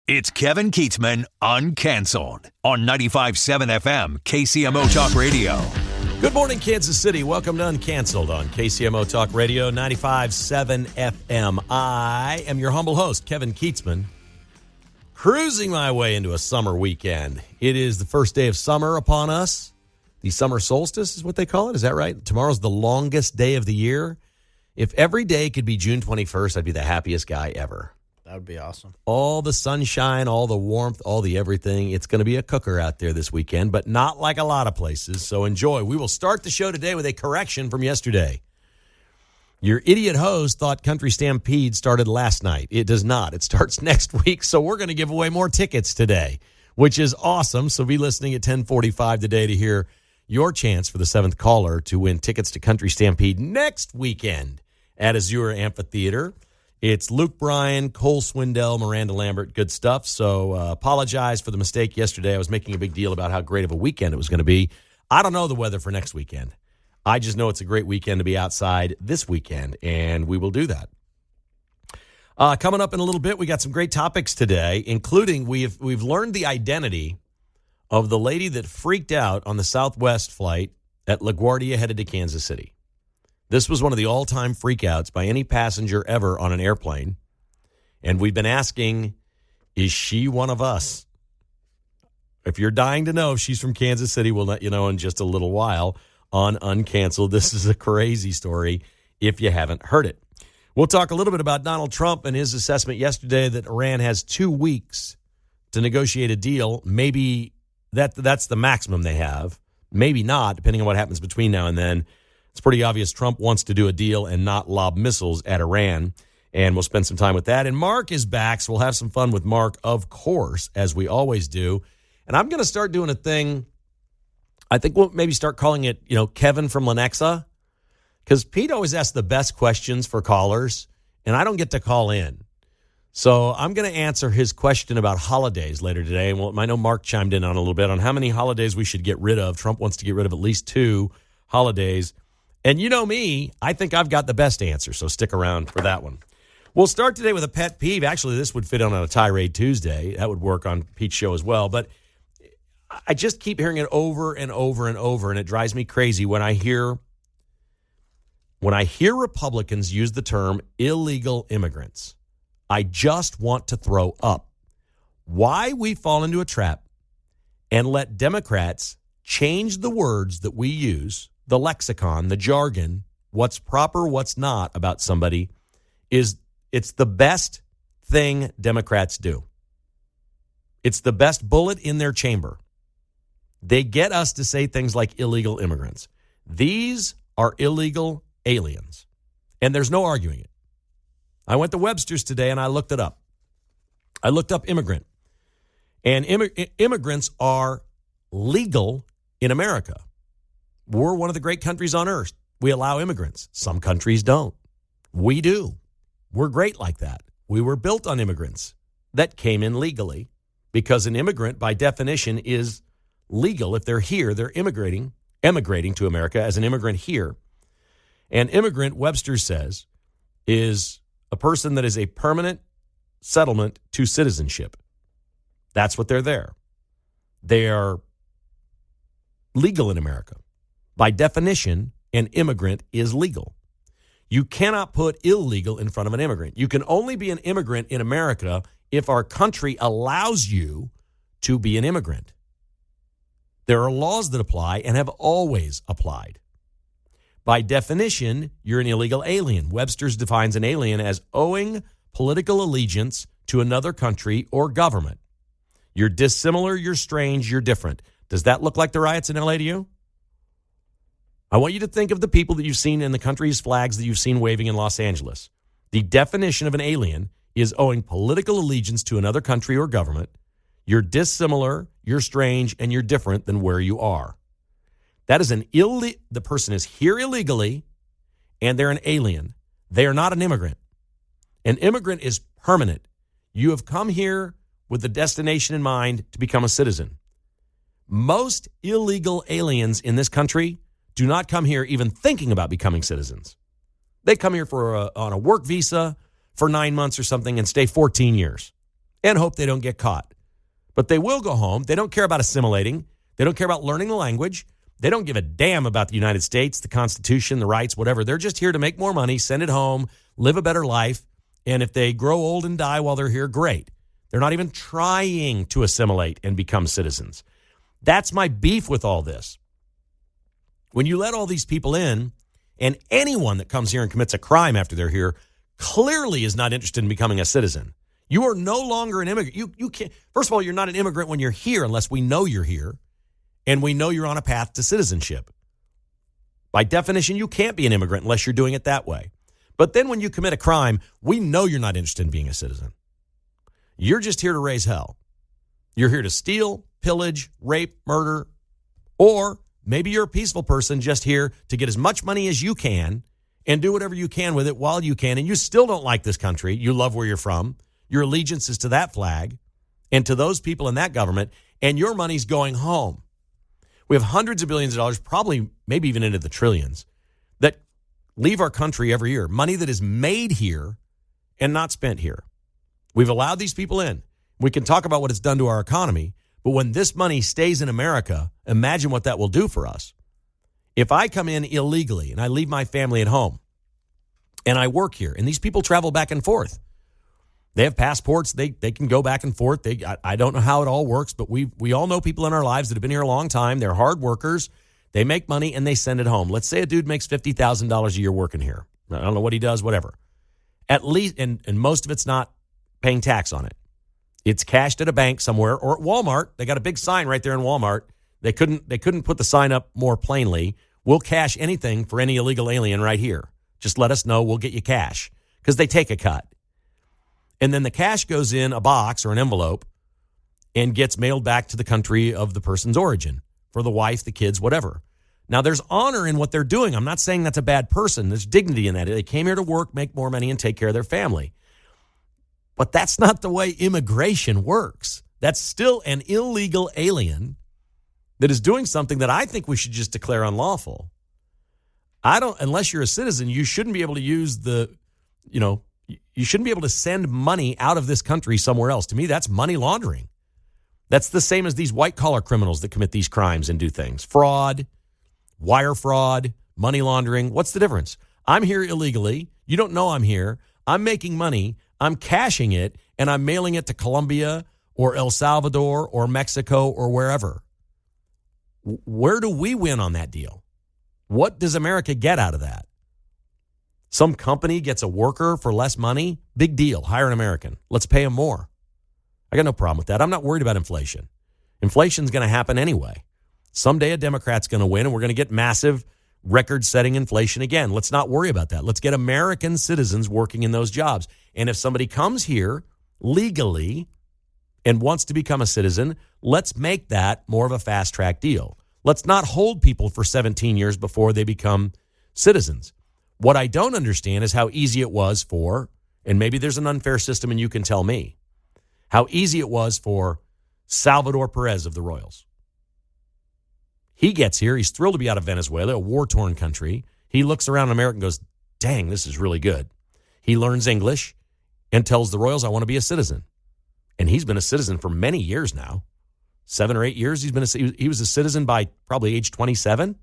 It's Kevin Keatsman Uncanceled on 95.7 FM KCMO Talk Radio. Good morning, Kansas City. Welcome to Uncanceled on KCMO Talk Radio 95.7 FM. I am your humble host, Kevin Keatsman, cruising my way into a summer weekend. It is the first day of summer upon us. The summer solstice is what they call it. Is that right? Tomorrow's the longest day of the year. If every day could be June 21st, I'd be the happiest guy ever. That would be awesome. All the sunshine, all the warmth, all the everything. It's going to be a cooker out there this weekend, but not like a lot of places, so enjoy. We will start the show today with a correction from yesterday. Your idiot host thought Country Stampede started last night. It does not. It starts next week, so we're going to give away more tickets today, which is awesome. So be listening at 10:45 today to hear your chance for the seventh caller to win tickets to Country Stampede next weekend at Azure Amphitheater. It's Luke Bryan, Cole Swindell, Miranda Lambert, good stuff. So apologize for the mistake yesterday. I was making a big deal about how great of a weekend it was going to be. I don't know the weather for next weekend. I just know it's a great weekend to be outside this weekend, and we will do that. Coming up in a little bit, we got some great topics today, including we've learned the identity of the lady that freaked out on the Southwest flight at LaGuardia headed to Kansas City. This was one of the all-time freakouts by any passenger ever on an airplane. And we've been asking, is she one of us? If you're dying to know if she's from Kansas City, we'll let you know in just a little while on Uncanceled. This is a crazy story if you haven't heard it. We'll talk a little bit about Donald Trump and his assessment yesterday that Iran has 2 weeks to negotiate a deal. Maybe that's the maximum they have. Maybe not, depending on what happens between now and then. It's pretty obvious Trump wants to do a deal and not lob missiles at Iran, and we'll spend some time with that. And Mark is back, so we'll have some fun with Mark, of course, as we always do. And I'm going to start doing a thing. I think we'll maybe start calling it, Kevin from Lenexa, because Pete always asks the best questions for callers, and I don't get to call in. So I'm going to answer his question about holidays later today. And I know Mark chimed in on a little bit on how many holidays we should get rid of. Trump wants to get rid of at least 2 holidays. And you know me, I think I've got the best answer, so stick around for that one. We'll start today with a pet peeve. Actually, this would fit on a Tirade Tuesday. That would work on Pete's show as well. But I just keep hearing it over and over and over, and it drives me crazy when I hear Republicans use the term illegal immigrants. I just want to throw up. Why we fall into a trap and let Democrats change the words that we use, the lexicon, the jargon, what's proper, what's not about somebody, it's the best thing Democrats do. It's the best bullet in their chamber. They get us to say things like illegal immigrants. These are illegal aliens. And there's no arguing it. I went to Webster's today and I looked it up. I looked up immigrant. And immigrants are legal in America. We're one of the great countries on earth. We allow immigrants. Some countries don't. We do. We're great like that. We were built on immigrants that came in legally because an immigrant, by definition, is legal. If they're here, they're emigrating to America as an immigrant here. An immigrant, Webster says, is a person that is a permanent settlement to citizenship. That's what they're there. They are legal in America. By definition, an immigrant is legal. You cannot put illegal in front of an immigrant. You can only be an immigrant in America if our country allows you to be an immigrant. There are laws that apply and have always applied. By definition, you're an illegal alien. Webster's defines an alien as owing political allegiance to another country or government. You're dissimilar, you're strange, you're different. Does that look like the riots in LA to you? I want you to think of the people that you've seen in the country's flags that you've seen waving in Los Angeles. The definition of an alien is owing political allegiance to another country or government. You're dissimilar, you're strange, and you're different than where you are. That is the person is here illegally, and they're an alien. They are not an immigrant. An immigrant is permanent. You have come here with the destination in mind to become a citizen. Most illegal aliens in this country do not come here even thinking about becoming citizens. They come here on a work visa for 9 months or something and stay 14 years. and hope they don't get caught. But they will go home. They don't care about assimilating. They don't care about learning the language. They don't give a damn about the United States, the Constitution, the rights, whatever. They're just here to make more money, send it home, live a better life. And if they grow old and die while they're here, great. They're not even trying to assimilate and become citizens. That's my beef with all this. When you let all these people in, and anyone that comes here and commits a crime after they're here clearly is not interested in becoming a citizen. You are no longer an immigrant. You can't. First of all, you're not an immigrant when you're here unless we know you're here and we know you're on a path to citizenship. By definition, you can't be an immigrant unless you're doing it that way. But then when you commit a crime, we know you're not interested in being a citizen. You're just here to raise hell. You're here to steal, pillage, rape, murder, or maybe you're a peaceful person just here to get as much money as you can and do whatever you can with it while you can, and you still don't like this country. You love where you're from. Your allegiance is to that flag and to those people in that government, and your money's going home. We have hundreds of billions of dollars, probably maybe even into the trillions, that leave our country every year. Money that is made here and not spent here. We've allowed these people in. We can talk about what it's done to our economy, but when this money stays in America, imagine what that will do for us. If I come in illegally and I leave my family at home and I work here, and these people travel back and forth, they have passports. They can go back and forth. I don't know how it all works, but we all know people in our lives that have been here a long time. They're hard workers. They make money, and they send it home. Let's say a dude makes $50,000 a year working here. I don't know what he does, whatever. At least, and most of it's not paying tax on it. It's cashed at a bank somewhere or at Walmart. They got a big sign right there in Walmart. They couldn't put the sign up more plainly. We'll cash anything for any illegal alien right here. Just let us know. We'll get you cash because they take a cut. And then the cash goes in a box or an envelope and gets mailed back to the country of the person's origin for the wife, the kids, whatever. Now, there's honor in what they're doing. I'm not saying that's a bad person. There's dignity in that. They came here to work, make more money, and take care of their family. But that's not the way immigration works. That's still an illegal alien that is doing something that I think we should just declare unlawful. Unless you're a citizen, you shouldn't be able to use you shouldn't be able to send money out of this country somewhere else. To me, that's money laundering. That's the same as these white-collar criminals that commit these crimes and do things. Fraud, wire fraud, money laundering. What's the difference? I'm here illegally. You don't know I'm here. I'm making money. I'm cashing it, and I'm mailing it to Colombia or El Salvador or Mexico or wherever. Where do we win on that deal? What does America get out of that? Some company gets a worker for less money. Big deal. Hire an American. Let's pay him more. I got no problem with that. I'm not worried about inflation. Inflation's going to happen anyway. Someday a Democrat's going to win, and we're going to get massive record-setting inflation again. Let's not worry about that. Let's get American citizens working in those jobs. And if somebody comes here legally and wants to become a citizen, let's make that more of a fast-track deal. Let's not hold people for 17 years before they become citizens. What I don't understand is how easy it was for, and maybe there's an unfair system and you can tell me, how easy it was for Salvador Perez of the Royals. He gets here. He's thrilled to be out of Venezuela, a war-torn country. He looks around America and goes, dang, this is really good. He learns English and tells the Royals, I want to be a citizen. And he's been a citizen for many years now. 7 or 8 years. He was a citizen by probably age 27.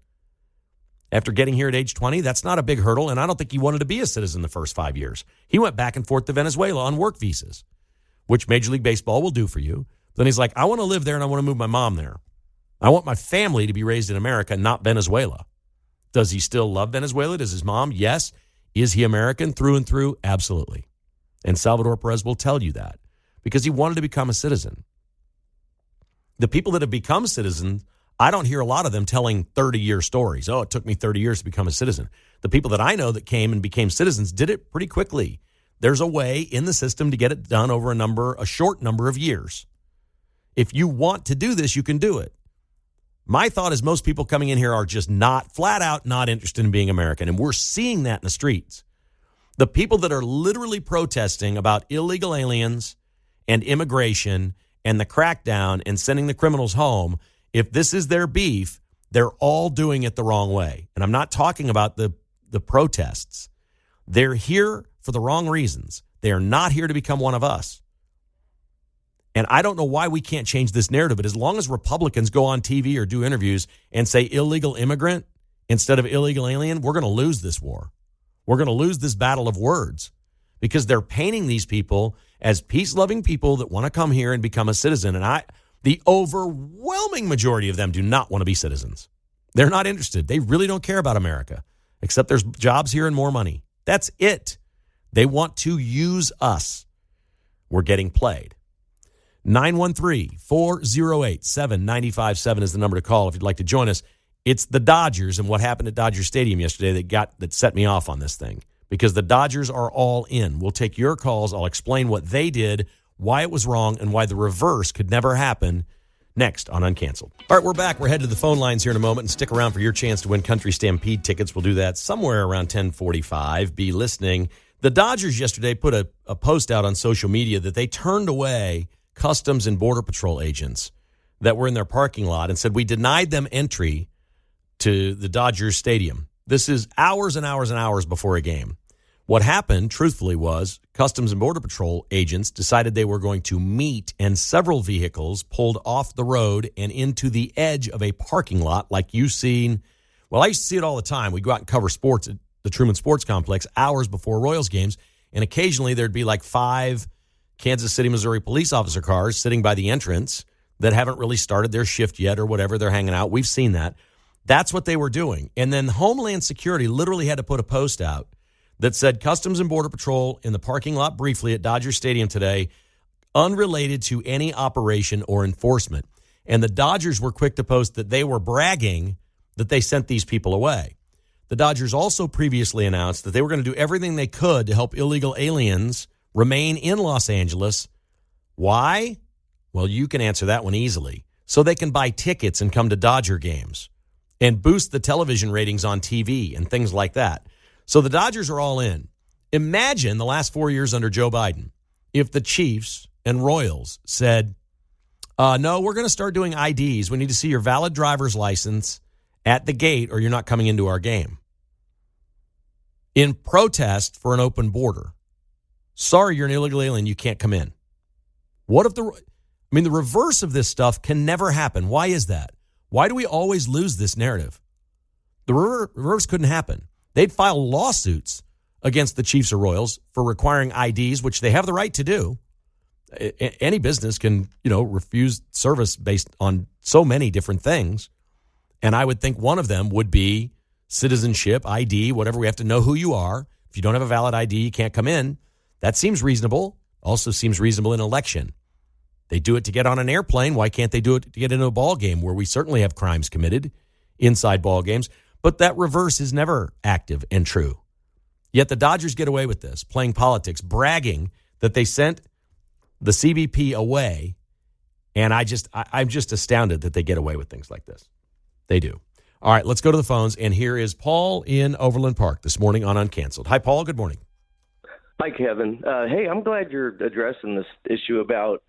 After getting here at age 20, that's not a big hurdle, and I don't think he wanted to be a citizen the first 5 years. He went back and forth to Venezuela on work visas, which Major League Baseball will do for you. Then he's like, I want to live there and I want to move my mom there. I want my family to be raised in America, not Venezuela. Does he still love Venezuela? Does his mom? Yes. Is he American through and through? Absolutely. And Salvador Perez will tell you that because he wanted to become a citizen. The people that have become citizens, I don't hear a lot of them telling 30-year stories. Oh, it took me 30 years to become a citizen. The people that I know that came and became citizens did it pretty quickly. There's a way in the system to get it done over a short number of years. If you want to do this, you can do it. My thought is most people coming in here are just flat out not interested in being American, and we're seeing that in the streets. The people that are literally protesting about illegal aliens and immigration and the crackdown and sending the criminals home, if this is their beef, they're all doing it the wrong way. And I'm not talking about the protests. They're here for the wrong reasons. They are not here to become one of us. And I don't know why we can't change this narrative, but as long as Republicans go on TV or do interviews and say illegal immigrant instead of illegal alien, we're going to lose this war. We're going to lose this battle of words because they're painting these people as peace-loving people that want to come here and become a citizen. And the overwhelming majority of them do not want to be citizens. They're not interested. They really don't care about America, except there's jobs here and more money. That's it. They want to use us. We're getting played. 913-408-7957 is the number to call if you'd like to join us. It's the Dodgers and what happened at Dodger Stadium yesterday that set me off on this thing, because the Dodgers are all in. We'll take your calls. I'll explain what they did, why it was wrong, and why the reverse could never happen next on Uncanceled. All right, we're back. We're headed to the phone lines here in a moment, and stick around for your chance to win Country Stampede tickets. We'll do that somewhere around 10:45. Be listening. The Dodgers yesterday put a post out on social media that they turned away Customs and Border Patrol agents that were in their parking lot and said, we denied them entry to the Dodgers Stadium. This is hours and hours and hours before a game. What happened, truthfully, was Customs and Border Patrol agents decided they were going to meet, and several vehicles pulled off the road and into the edge of a parking lot like you've seen. Well, I used to see it all the time. We'd go out and cover sports at the Truman Sports Complex hours before Royals games, and occasionally there'd be like 5 Kansas City, Missouri police officer cars sitting by the entrance that haven't really started their shift yet or whatever. They're hanging out. We've seen that. That's what they were doing. And then Homeland Security literally had to put a post out that said Customs and Border Patrol in the parking lot briefly at Dodger Stadium today, unrelated to any operation or enforcement. And the Dodgers were quick to post that they were bragging that they sent these people away. The Dodgers also previously announced that they were going to do everything they could to help illegal aliens remain in Los Angeles. Why? Well, you can answer that one easily. So they can buy tickets and come to Dodger games and boost the television ratings on TV and things like that. So the Dodgers are all in. Imagine the last 4 years under Joe Biden if the Chiefs and Royals said, no, we're going to start doing IDs. We need to see your valid driver's license at the gate or you're not coming into our game. In protest for an open border. Sorry, you're an illegal alien. You can't come in. What if the reverse of this stuff can never happen. Why is that? Why do we always lose this narrative? The reverse couldn't happen. They'd file lawsuits against the Chiefs or Royals for requiring IDs, which they have the right to do. Any business can, refuse service based on so many different things. And I would think one of them would be citizenship, ID, whatever. We have to know who you are. If you don't have a valid ID, you can't come in. That seems reasonable. Also seems reasonable in an election. They do it to get on an airplane. Why can't they do it to get into a ball game where we certainly have crimes committed inside ball games? But that reverse is never active and true. Yet the Dodgers get away with this, playing politics, bragging that they sent the CBP away. And I'm just astounded that they get away with things like this. They do. All right, let's go to the phones. And here is Paul in Overland Park this morning on Uncanceled. Hi, Paul. Good morning. Hi, Kevin. Hey, I'm glad you're addressing this issue about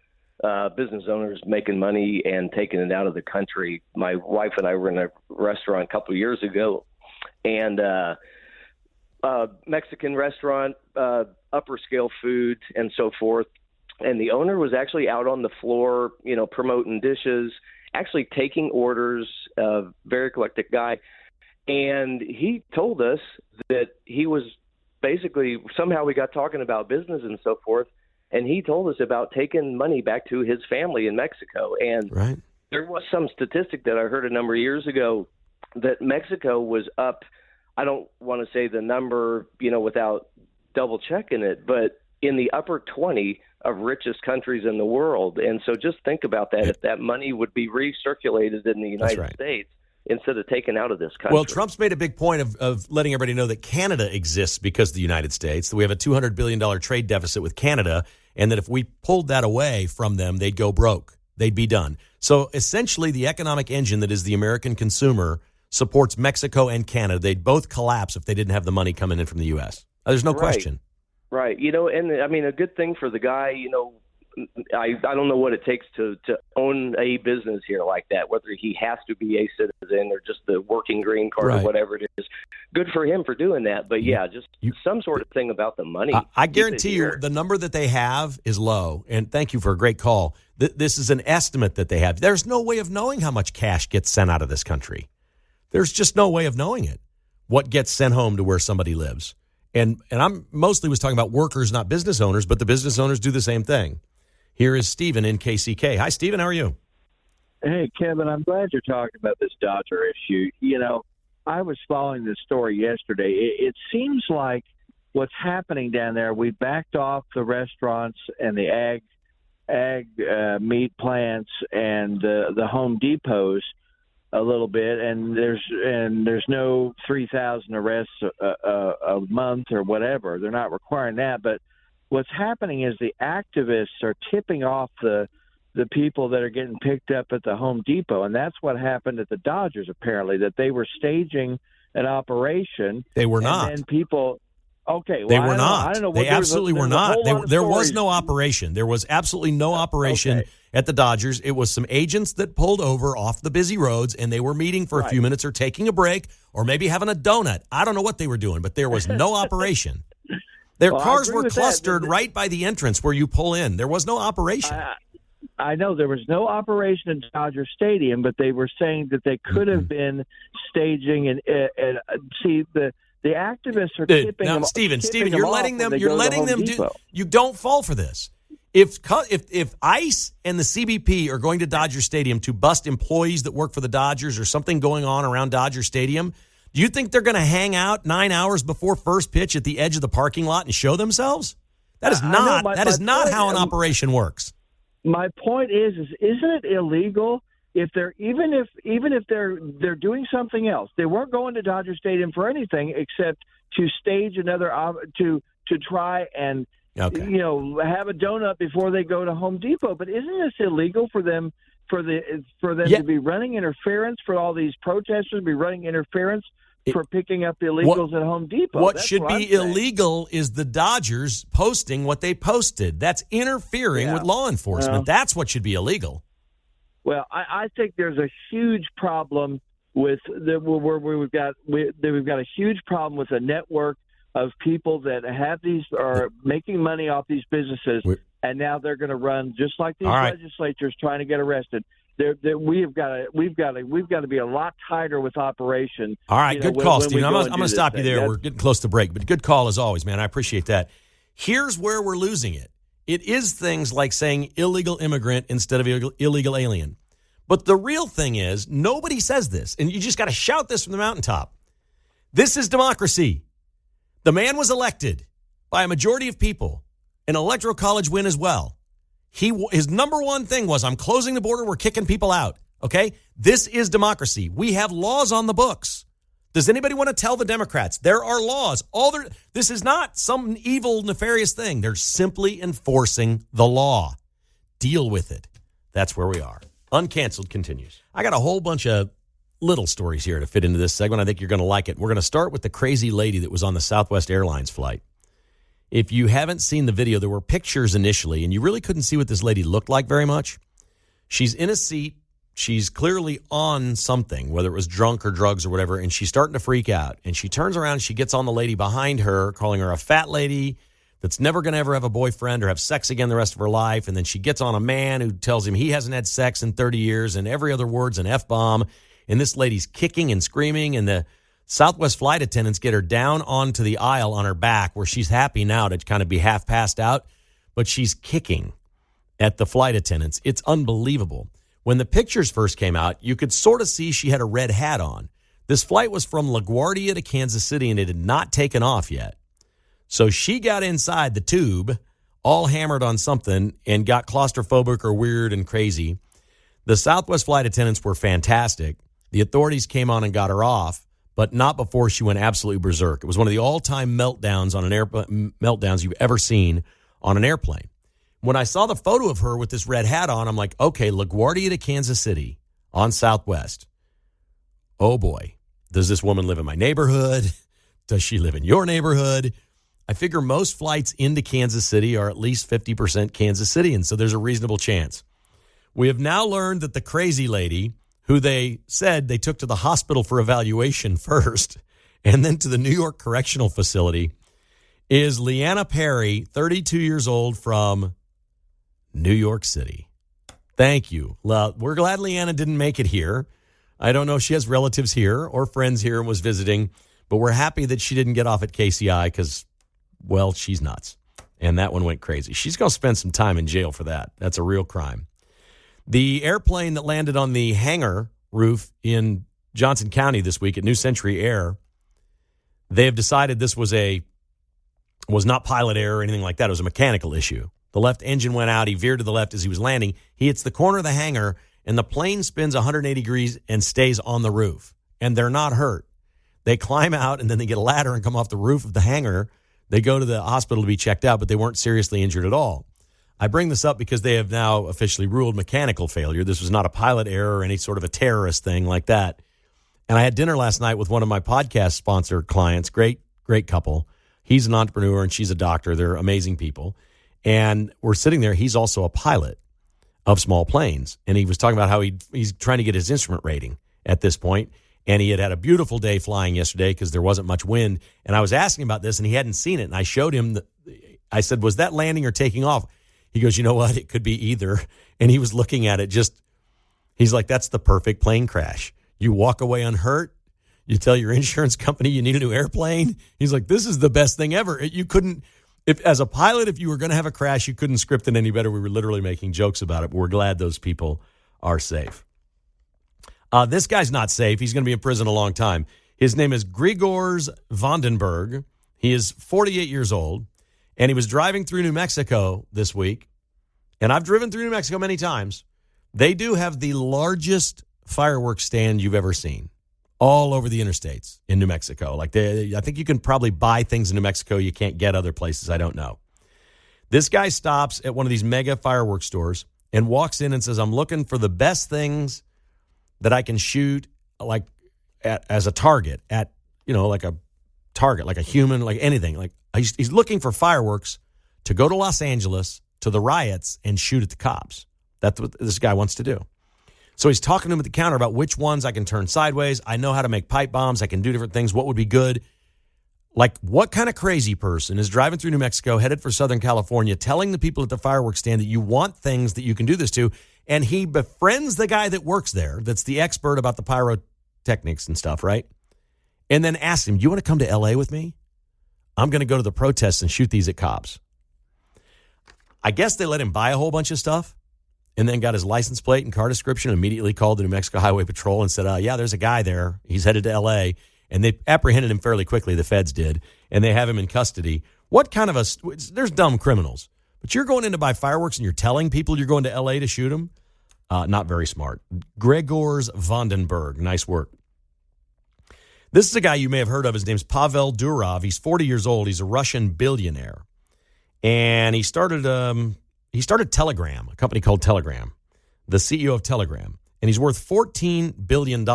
business owners making money and taking it out of the country. My wife and I were in a restaurant a couple of years ago, and Mexican restaurant, upper scale food and so forth. And the owner was actually out on the floor, promoting dishes, actually taking orders, very eclectic guy. And he told us that he was basically, somehow we got talking about business and so forth, and he told us about taking money back to his family in Mexico. And right. There was some statistic that I heard a number of years ago that Mexico was up, I don't want to say the number, without double checking it, but in the upper 20 of richest countries in the world. And so just think about that. If that money would be recirculated in the United States, instead of taken out of this country. Well, Trump's made a big point of letting everybody know that Canada exists because of the United States, that we have a $200 billion trade deficit with Canada, and that if we pulled that away from them, they'd go broke. They'd be done. So essentially, the economic engine that is the American consumer supports Mexico and Canada. They'd both collapse if they didn't have the money coming in from the U.S. There's no question. Right. And I mean, a good thing for the guy, I don't know what it takes to own a business here like that, whether he has to be a citizen or just the working green card Right. or whatever it is. Good for him for doing that. But, yeah, just some sort of thing about the money. I guarantee you the number that they have is low. And thank you for a great call. This is an estimate that they have. There's no way of knowing how much cash gets sent out of this country. There's just no way of knowing it, what gets sent home to where somebody lives. And I'm mostly was talking about workers, not business owners, but the business owners do the same thing. Here is Stephen in KCK. Hi, Stephen. How are you? Hey, Kevin, I'm glad you're talking about this Dodger issue. You know, I was following this story yesterday. It seems like what's happening down there, we backed off the restaurants and the ag meat plants and the Home Depots a little bit, and there's no 3,000 arrests a month or whatever. They're not requiring that, but what's happening is the activists are tipping off the people that are getting picked up at the Home Depot, and that's what happened at the Dodgers. Apparently, that they were staging an operation. They were not. And then people. Okay, well, they were not. I don't know. They absolutely were not. There was stories. no operation. There was absolutely no operation at the Dodgers. It was some agents that pulled over off the busy roads, and they were meeting for a few minutes or taking a break or maybe having a donut. I don't know what they were doing, but there was no operation. Their cars were clustered right by the entrance where you pull in. There was no operation. I know there was no operation in Dodger Stadium, but they were saying that they could have been staging and see the activists are tipping them. Stephen, you're letting them do. You don't fall for this. If ICE and the CBP are going to Dodger Stadium to bust employees that work for the Dodgers or something going on around Dodger Stadium, do you think they're going to hang out 9 hours before first pitch at the edge of the parking lot and show themselves? That is not how an operation works. My point is isn't it illegal? If they're even if they're doing something else, they weren't going to Dodger Stadium for anything except to stage another to try and have a donut before they go to Home Depot. But isn't this illegal for them to be running interference, for all these protesters to be running interference for picking up the illegals at Home Depot? What should be illegal is the Dodgers posting what they posted. That's interfering with law enforcement. That's what should be illegal. Well, I think there's a huge problem with we've got a huge problem with a network of people that are making money off these businesses, and now they're going to run just like these legislatures trying to get arrested. We've got to be a lot tighter with operation. All right, good call, Stephen. I'm going to stop you there. Yeah. We're getting close to break, but good call as always, man. I appreciate that. Here's where we're losing it. It is things like saying illegal immigrant instead of illegal alien. But the real thing is, nobody says this, and you just got to shout this from the mountaintop. This is democracy. The man was elected by a majority of people, an electoral college win as well. His number one thing was, I'm closing the border, we're kicking people out. Okay? This is democracy. We have laws on the books. Does anybody want to tell the Democrats there are laws? This is not some evil, nefarious thing. They're simply enforcing the law. Deal with it. That's where we are. Uncanceled continues. I got a whole bunch of little stories here to fit into this segment. I think you're going to like it. We're going to start with the crazy lady that was on the Southwest Airlines flight. If you haven't seen the video, there were pictures initially, and you really couldn't see what this lady looked like very much. She's in a seat. She's clearly on something, whether it was drunk or drugs or whatever, and she's starting to freak out. And she turns around and she gets on the lady behind her, calling her a fat lady that's never going to ever have a boyfriend or have sex again the rest of her life. And then she gets on a man who tells him he hasn't had sex in 30 years, and every other word's an F-bomb. And this lady's kicking and screaming, and the Southwest flight attendants get her down onto the aisle on her back, where she's happy now to kind of be half passed out, but she's kicking at the flight attendants. It's unbelievable. When the pictures first came out, you could sort of see she had a red hat on. This flight was from LaGuardia to Kansas City, and it had not taken off yet. So she got inside the tube, all hammered on something, and got claustrophobic or weird and crazy. The Southwest flight attendants were fantastic. The authorities came on and got her off, but not before she went absolutely berserk. It was one of the all-time meltdowns on an meltdowns you've ever seen on an airplane. When I saw the photo of her with this red hat on, I'm like, okay, LaGuardia to Kansas City on Southwest. Oh, boy. Does this woman live in my neighborhood? Does she live in your neighborhood? I figure most flights into Kansas City are at least 50% Kansas City, and so there's a reasonable chance. We have now learned that the crazy lady, who they said they took to the hospital for evaluation first and then to the New York Correctional Facility, is Leanna Perry, 32 years old, from New York City. Thank you. We're glad Leanna didn't make it here. I don't know if she has relatives here or friends here and was visiting, but we're happy that she didn't get off at KCI because, well, she's nuts. And that one went crazy. She's going to spend some time in jail for that. That's a real crime. The airplane that landed on the hangar roof in Johnson County this week at New Century Air, they have decided this was not pilot error or anything like that. It was a mechanical issue. The left engine went out. He veered to the left as he was landing. He hits the corner of the hangar, and the plane spins 180 degrees and stays on the roof. And they're not hurt. They climb out, and then they get a ladder and come off the roof of the hangar. They go to the hospital to be checked out, but they weren't seriously injured at all. I bring this up because they have now officially ruled mechanical failure. This was not a pilot error or any sort of a terrorist thing like that. And I had dinner last night with one of my podcast sponsor clients, great couple. He's an entrepreneur and she's a doctor. They're amazing people. And we're sitting there. He's also a pilot of small planes. And he was talking about how he's trying to get his instrument rating at this point. And he had a beautiful day flying yesterday because there wasn't much wind. And I was asking about this and he hadn't seen it. And I showed him, I said, was that landing or taking off? He goes, you know what? It could be either. And he was looking at it he's like, that's the perfect plane crash. You walk away unhurt. You tell your insurance company you need a new airplane. He's like, this is the best thing ever. You couldn't, as a pilot, if you were going to have a crash, you couldn't script it any better. We were literally making jokes about it, but we're glad those people are safe. This guy's not safe. He's going to be in prison a long time. His name is Grzegorz Vandenberg. He is 48 years old. And he was driving through New Mexico this week. And I've driven through New Mexico many times. They do have the largest fireworks stand you've ever seen all over the interstates in New Mexico. I think you can probably buy things in New Mexico you can't get other places. I don't know. This guy stops at one of these mega fireworks stores and walks in and says, I'm looking for the best things that I can shoot as a target like a target, like a human, like anything. He's looking for fireworks to go to Los Angeles to the riots and shoot at the cops. That's what this guy wants to do. So he's talking to him at the counter about which ones I can turn sideways. I know how to make pipe bombs. I can do different things. What would be good? Like, what kind of crazy person is driving through New Mexico, headed for Southern California, telling the people at the fireworks stand that you want things that you can do this to, and he befriends the guy that works there that's the expert about the pyrotechnics and stuff, right? And then asks him, do you want to come to L.A. with me? I'm going to go to the protests and shoot these at cops. I guess they let him buy a whole bunch of stuff and then got his license plate and car description and immediately called the New Mexico Highway Patrol and said, yeah, there's a guy there. He's headed to L.A. And they apprehended him fairly quickly, the feds did, and they have him in custody. What kind of there's dumb criminals, but you're going in to buy fireworks and you're telling people you're going to L.A. to shoot them? Not very smart. Grzegorz Vandenberg, nice work. This is a guy you may have heard of. His name's Pavel Durov. He's 40 years old. He's a Russian billionaire. And he started Telegram, a company called Telegram, the CEO of Telegram. And he's worth $14 billion.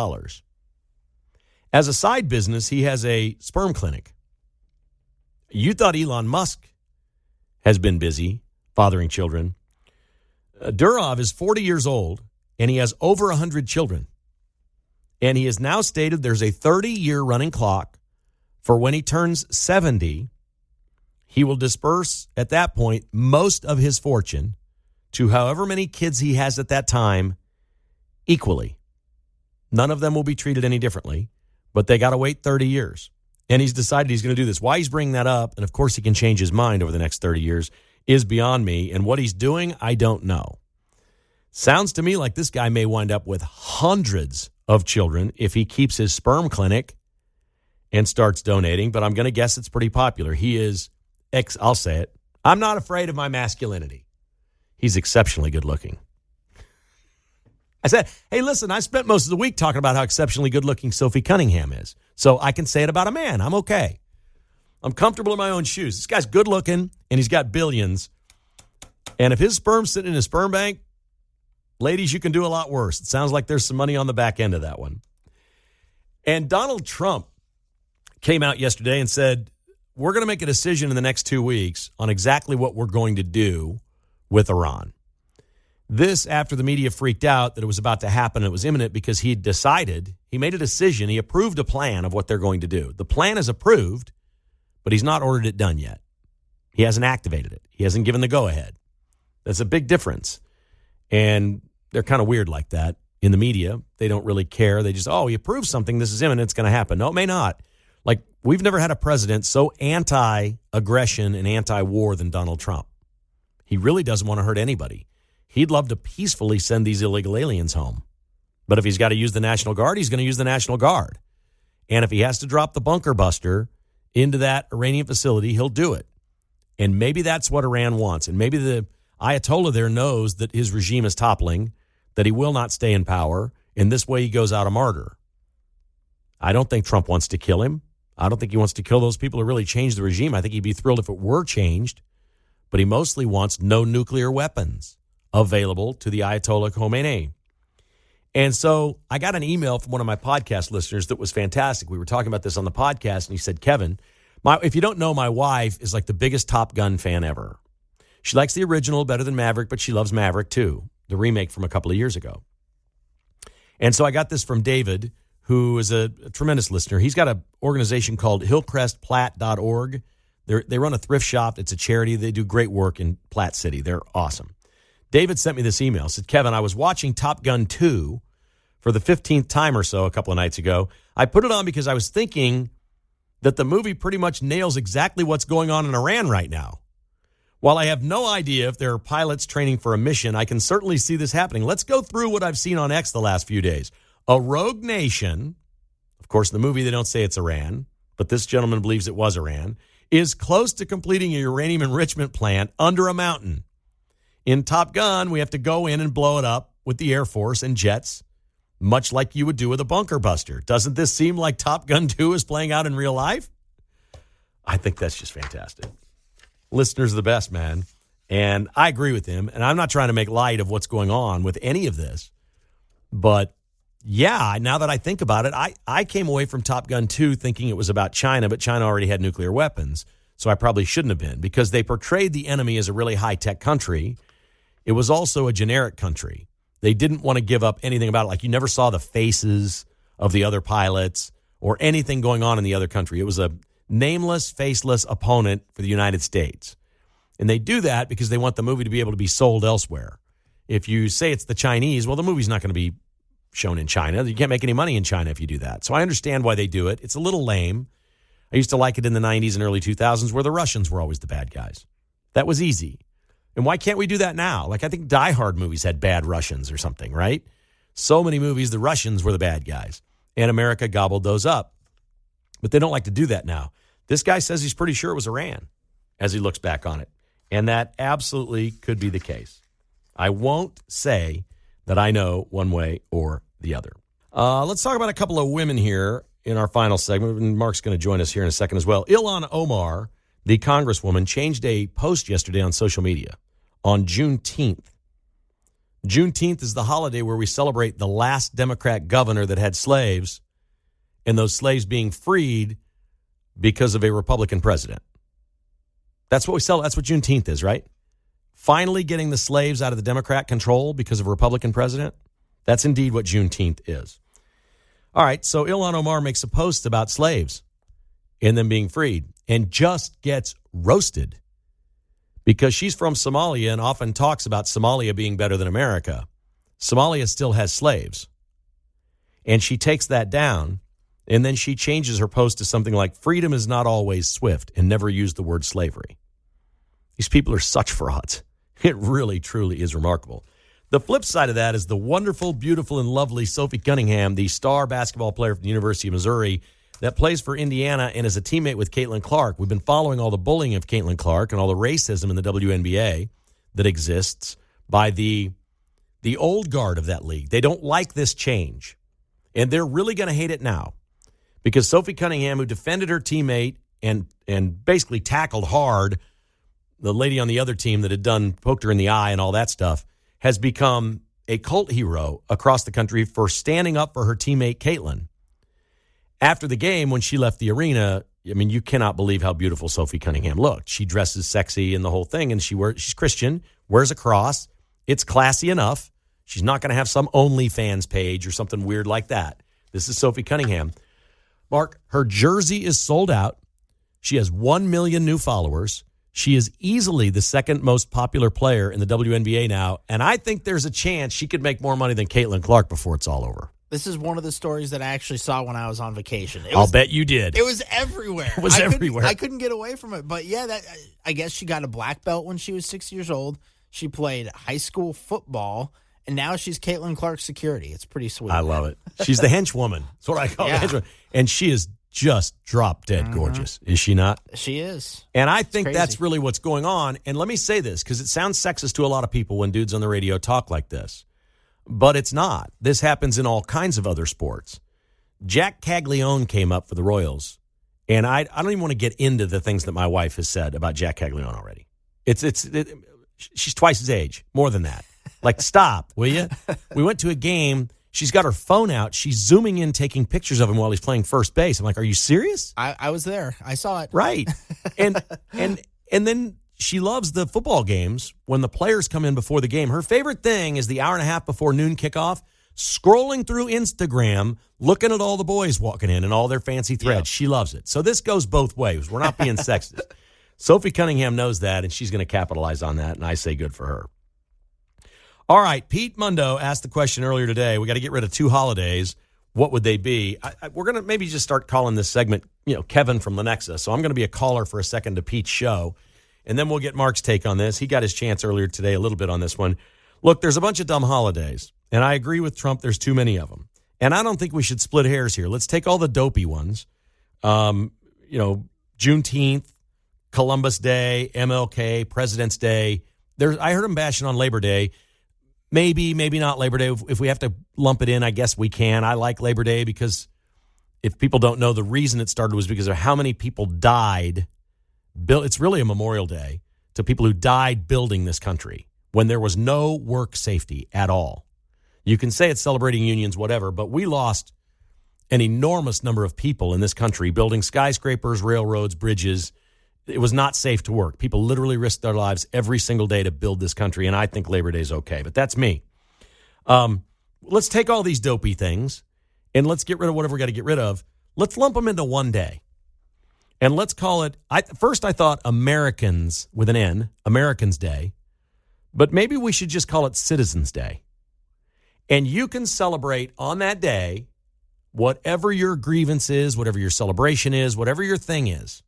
As a side business, he has a sperm clinic. You thought Elon Musk has been busy fathering children. Durov is 40 years old, and he has over 100 children. And he has now stated there's a 30-year running clock for when he turns 70. He will disperse at that point most of his fortune to however many kids he has at that time equally. None of them will be treated any differently, but they got to wait 30 years. And he's decided he's going to do this. Why he's bringing that up, and of course he can change his mind over the next 30 years, is beyond me. And what he's doing, I don't know. Sounds to me like this guy may wind up with hundreds of children if he keeps his sperm clinic and starts donating, but I'm going to guess it's pretty popular. He is, I'll say it, I'm not afraid of my masculinity. He's exceptionally good looking. I said, hey, listen, I spent most of the week talking about how exceptionally good looking Sophie Cunningham is, so I can say it about a man. I'm okay. I'm comfortable in my own shoes. This guy's good looking, and he's got billions. And if his sperm's sitting in his sperm bank, ladies, you can do a lot worse. It sounds like there's some money on the back end of that one. And Donald Trump came out yesterday and said, we're going to make a decision in the next 2 weeks on exactly what we're going to do with Iran. This after the media freaked out that it was about to happen. It was imminent because he made a decision. He approved a plan of what they're going to do. The plan is approved, but he's not ordered it done yet. He hasn't activated it. He hasn't given the go-ahead. That's a big difference. And they're kind of weird like that in the media. They don't really care. They just, he approved something. This is imminent. It's going to happen. No, it may not. Like, we've never had a president so anti-aggression and anti-war than Donald Trump. He really doesn't want to hurt anybody. He'd love to peacefully send these illegal aliens home. But if he's got to use the National Guard, he's going to use the National Guard. And if he has to drop the bunker buster into that Iranian facility, he'll do it. And maybe that's what Iran wants. And maybe the Ayatollah there knows that his regime is toppling, that he will not stay in power, and this way he goes out a martyr. I don't think Trump wants to kill him. I don't think he wants to kill those people who really changed the regime. I think he'd be thrilled if it were changed. But he mostly wants no nuclear weapons available to the Ayatollah Khomeini. And so I got an email from one of my podcast listeners that was fantastic. We were talking about this on the podcast, and he said, Kevin, if you don't know, my wife is like the biggest Top Gun fan ever. She likes the original better than Maverick, but she loves Maverick too, the remake from a couple of years ago. And so I got this from David, who is a tremendous listener. He's got an organization called hillcrestplatte.org. They run a thrift shop. It's a charity. They do great work in Platte City. They're awesome. David sent me this email. Said, Kevin, I was watching Top Gun 2 for the 15th time or so a couple of nights ago. I put it on because I was thinking that the movie pretty much nails exactly what's going on in Iran right now. While I have no idea if there are pilots training for a mission, I can certainly see this happening. Let's go through what I've seen on X the last few days. A rogue nation, of course, in the movie they don't say it's Iran, but this gentleman believes it was Iran, is close to completing a uranium enrichment plant under a mountain. In Top Gun, we have to go in and blow it up with the Air Force and jets, much like you would do with a bunker buster. Doesn't this seem like Top Gun 2 is playing out in real life? I think that's just fantastic. Listeners are the best, man. And I agree with him. And I'm not trying to make light of what's going on with any of this. But, yeah, now that I think about it, I came away from Top Gun 2 thinking it was about China, but China already had nuclear weapons. So I probably shouldn't have been, because they portrayed the enemy as a really high-tech country. It was also a generic country. They didn't want to give up anything about it. Like, you never saw the faces of the other pilots or anything going on in the other country. It was a nameless, faceless opponent for the United States. And they do that because they want the movie to be able to be sold elsewhere. If you say it's the Chinese, well, the movie's not going to be shown in China. You can't make any money in China if you do that. So I understand why they do it. It's a little lame. I used to like it in the 90s and early 2000s where the Russians were always the bad guys. That was easy. And why can't we do that now? Like, I think Die Hard movies had bad Russians or something, right? So many movies, the Russians were the bad guys. And America gobbled those up. But they don't like to do that now. This guy says he's pretty sure it was Iran as he looks back on it. And that absolutely could be the case. I won't say that I know one way or the other. Let's talk about a couple of women here in our final segment. And Mark's going to join us here in a second as well. Ilhan Omar, the congresswoman, changed a post yesterday on social media on Juneteenth. Juneteenth is the holiday where we celebrate the last Democrat governor that had slaves and those slaves being freed because of a Republican president. That's what we celebrate. That's what Juneteenth is, right? Finally getting the slaves out of the Democrat control because of a Republican president. That's indeed what Juneteenth is. All right, so Ilhan Omar makes a post about slaves and them being freed and just gets roasted because she's from Somalia and often talks about Somalia being better than America. Somalia still has slaves. And she takes that down, and then she changes her post to something like, freedom is not always swift, and never use the word slavery. These people are such frauds. It really, truly is remarkable. The flip side of that is the wonderful, beautiful, and lovely Sophie Cunningham, the star basketball player from the University of Missouri that plays for Indiana and is a teammate with Caitlin Clark. We've been following all the bullying of Caitlin Clark and all the racism in the WNBA that exists by the old guard of that league. They don't like this change, and they're really going to hate it now because Sophie Cunningham, who defended her teammate and basically tackled hard the lady on the other team that had poked her in the eye and all that stuff, has become a cult hero across the country for standing up for her teammate, Caitlin. After the game, when she left the arena, I mean, you cannot believe how beautiful Sophie Cunningham looked. She dresses sexy and the whole thing, and she's Christian, wears a cross. It's classy enough. She's not going to have some OnlyFans page or something weird like that. This is Sophie Cunningham. Mark, her jersey is sold out. She has 1 million new followers. She is easily the second most popular player in the WNBA now, and I think there's a chance she could make more money than Caitlin Clark before it's all over. This is one of the stories that I actually saw when I was on vacation. I'll bet you did. It was everywhere. It was everywhere. I couldn't get away from it. But yeah, I guess she got a black belt when she was 6 years old. She played high school football, and now she's Caitlin Clark's security. It's pretty sweet. I love it. She's the henchwoman. That's what I call the henchwoman. And she is just drop dead gorgeous. Is she not? She is. And I think that's really what's going on. And let me say this, because it sounds sexist to a lot of people when dudes on the radio talk like this. But it's not. This happens in all kinds of other sports. Jack Caglione came up for the Royals, and I don't even want to get into the things that my wife has said about Jack Caglione already. She's twice his age, more than that. Like, stop, will you? We went to a game. She's got her phone out. She's zooming in, taking pictures of him while he's playing first base. I'm like, are you serious? I was there. I saw it. Right. And then she loves the football games when the players come in before the game. Her favorite thing is the hour and a half before noon kickoff, scrolling through Instagram, looking at all the boys walking in and all their fancy threads. Yep. She loves it. So this goes both ways. We're not being sexist. Sophie Cunningham knows that, and she's going to capitalize on that, and I say good for her. All right, Pete Mundo asked the question earlier today. We got to get rid of 2 holidays. What would they be? We're going to maybe just start calling this segment, Kevin from Lenexa. So I'm going to be a caller for a second to Pete's show. And then we'll get Mark's take on this. He got his chance earlier today a little bit on this one. Look, there's a bunch of dumb holidays, and I agree with Trump. There's too many of them. And I don't think we should split hairs here. Let's take all the dopey ones. Juneteenth, Columbus Day, MLK, President's Day. I heard him bashing on Labor Day. Maybe not Labor Day. If we have to lump it in, I guess we can. I like Labor Day because if people don't know, the reason it started was because of how many people died. It's really a memorial day to people who died building this country when there was no work safety at all. You can say it's celebrating unions, whatever, but we lost an enormous number of people in this country building skyscrapers, railroads, bridges. It was not safe to work. People literally risked their lives every single day to build this country, and I think Labor Day is okay, but that's me. Let's take all these dopey things, and let's get rid of whatever we got to get rid of. Let's lump them into one day. And let's call it, first I thought Americans, with an N, Americans Day. But maybe we should just call it Citizens Day. And you can celebrate on that day whatever your grievance is, whatever your celebration is, whatever your thing is,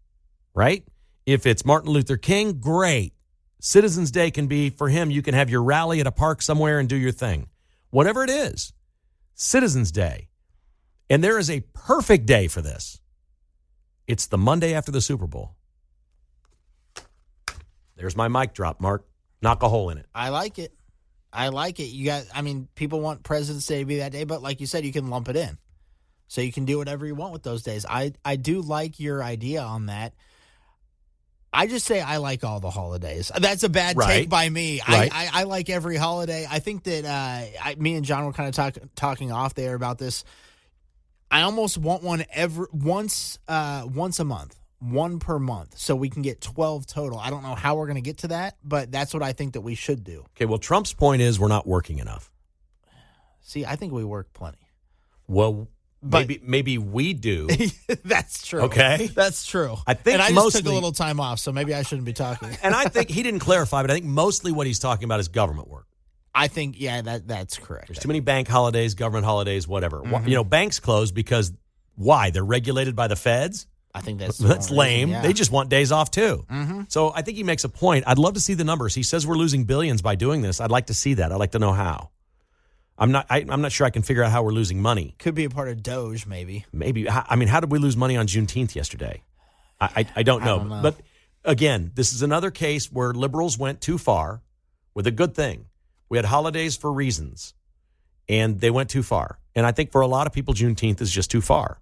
right? If it's Martin Luther King, great. Citizens Day can be, for him, you can have your rally at a park somewhere and do your thing. Whatever it is, Citizens Day. And there is a perfect day for this. It's the Monday after the Super Bowl. There's my mic drop, Mark. Knock a hole in it. I like it. People want President's Day to be that day, but like you said, you can lump it in. So you can do whatever you want with those days. I do like your idea on that. I just say I like all the holidays. That's a bad take by me. Right. I like every holiday. I think that me and John were kind of talking off there about this. I almost want one once a month, one per month, so we can get 12 total. I don't know how we're going to get to that, but that's what I think that we should do. Okay, well, Trump's point is we're not working enough. See, I think we work plenty. Well, maybe we do. That's true. Okay? That's true. I think and I just took a little time off, so maybe I shouldn't be talking. And I think he didn't clarify, but I think mostly what he's talking about is government work. I think, that's correct. There's too many bank holidays, government holidays, whatever. Mm-hmm. Banks close because why? They're regulated by the feds? I think that's lame. Yeah. They just want days off too. Mm-hmm. So I think he makes a point. I'd love to see the numbers. He says we're losing billions by doing this. I'd like to see that. I'd like to know how. I'm not sure I can figure out how we're losing money. Could be a part of Doge, maybe. Maybe. I mean, how did we lose money on Juneteenth yesterday? I don't know. But again, this is another case where liberals went too far with a good thing. We had holidays for reasons, and they went too far. And I think for a lot of people, Juneteenth is just too far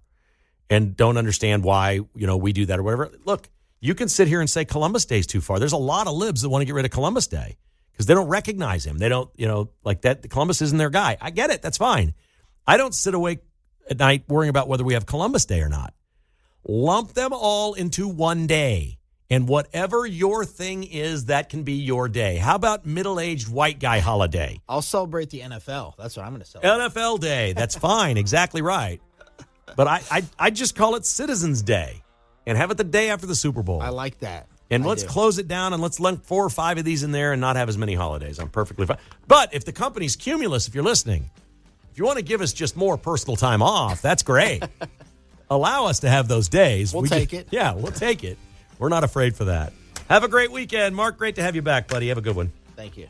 and don't understand why, we do that or whatever. Look, you can sit here and say Columbus Day is too far. There's a lot of libs that want to get rid of Columbus Day because they don't recognize him. They don't, like that. Columbus isn't their guy. I get it. That's fine. I don't sit awake at night worrying about whether we have Columbus Day or not. Lump them all into one day. And whatever your thing is, that can be your day. How about middle-aged white guy holiday? I'll celebrate the NFL. That's what I'm going to celebrate. NFL Day. That's fine. Exactly right. But I just call it Citizens Day and have it the day after the Super Bowl. I like that. And let's close it down and let's lump 4 or 5 of these in there and not have as many holidays. I'm perfectly fine. But if the company's Cumulus, if you're listening, if you want to give us just more personal time off, that's great. Allow us to have those days. We'll take it. Yeah, we'll take it. We're not afraid for that. Have a great weekend. Mark, great to have you back, buddy. Have a good one. Thank you.